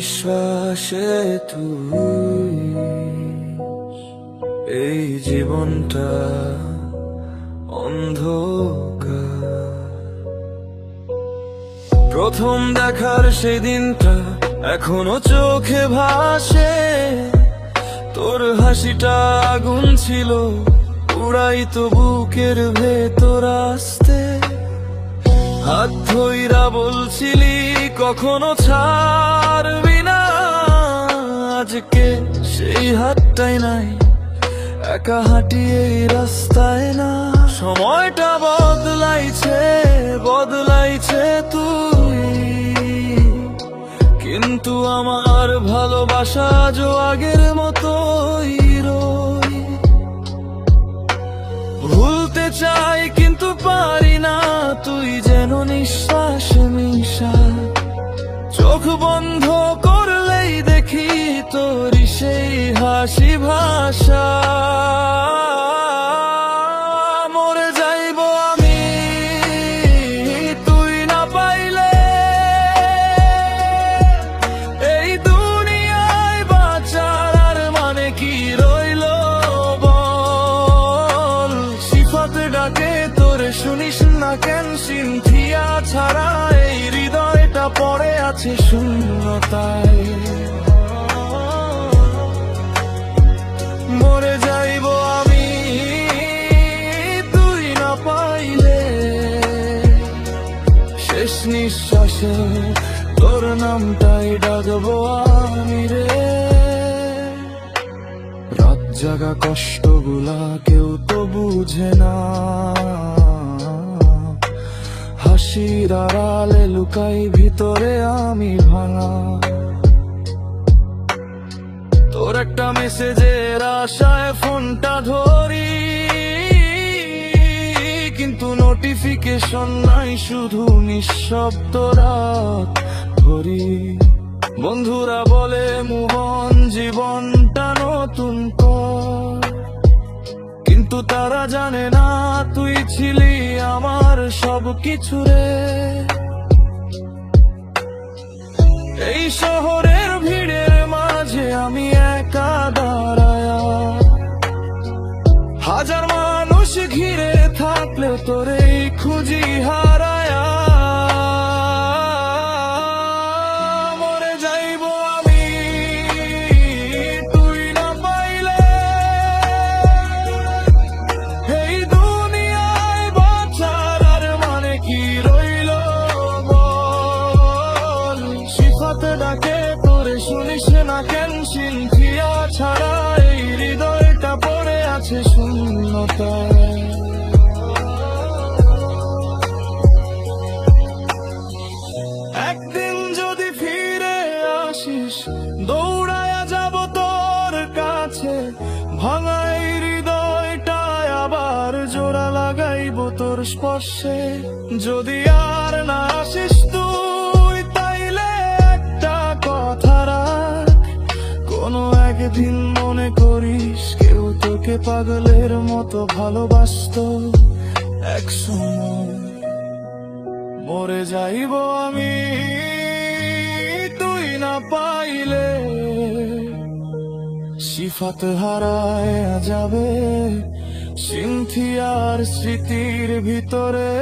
নিঃশ্বাসে তুই এই জীবনটা অন্ধকার। প্রথম দেখার সেই দিনটা এখনো চোখে ভাসে, তোর হাসিটা আগুন ছিল, উড়াইতো বুকের ভেতর আসতে। হাত ধইরা বলছিলি কখনো ছাড়বি না, আজকে সেই হাতটাই নাই, একা হাঁটি এই রাস্তায় না। সময়টা বদলাইছে বদলাইছে তুই, কিন্তু আমার ভালোবাসা আজও আগের মতোই রই। ভুলতে চাই কিন্তু পারি না, তুই যেন নিঃশ্বাস মিশা। চোখ বন্ধ করলেই দেখি তোরই সেই হাসি ভাষা। মরে যাইব আমি তুই না পাইলে, এই দুনিয়ায় বাঁচার আর মানে কি রইল বল। সিফাত ডাকে তোরে শুনিস না কেন, সিনথিয়া ছাড়া এই হৃদয়টা পড়ে আছে শূন্যতায়। মরে যাইব আমি তুই না পাইলে, শেষ নিঃশ্বাসে তোর নামটাই ডাকবো আমি রে। রাত জাগা কষ্টগুলা কেউ তো বুঝে না, হাসির আড়ালে লুকাই ভিতরে আমি ভাঙা। তোর একটা মেসেজের আশায় ফোনটা ধরি, কিন্তু নোটিফিকেশন নাই, শুধু নিঃশব্দ রাত ধরি। বন্ধুরা বলে মুভন জীবনটা নতুন কর, কিন্তু তারা জানে না তুই ছিলি আমার সব কিছু রে। এই শহরের ভিড়ের মাঝে আমি একা দাঁড়ায়া, হাজার মানুষ ঘিরে থাকলে তোরেই খুঁজি হারায়া। মরে যাইব আমি তুই না পাইলে, এই দুনিয়ায় বাঁচার আর মানে কি রইল বল। সিফাত ডাকে তোরে শুনিস না কেন, সিনথিয়া ছাড়া এই হৃদয়টা পড়ে আছে শূন্যতায়। একদিন যদি ফিরে আসিস দৌড়ায়া যাব তোর কাছে, ভাঙা এই হৃদয়টায় আবার জোড়া লাগাইব তোর স্পর্শে। যদি আর না আসিস তুই তাইলে একটা কথা রাখ, কোনো একদিন মনে করিস কেউ তোকে পাগলের মতো ভালোবাসতো এক সময়। মরে যাইব আমি তুই না পাইলে, সিফাত হারায় যাবে সিনথিয়ার স্মৃতির ভিতরে।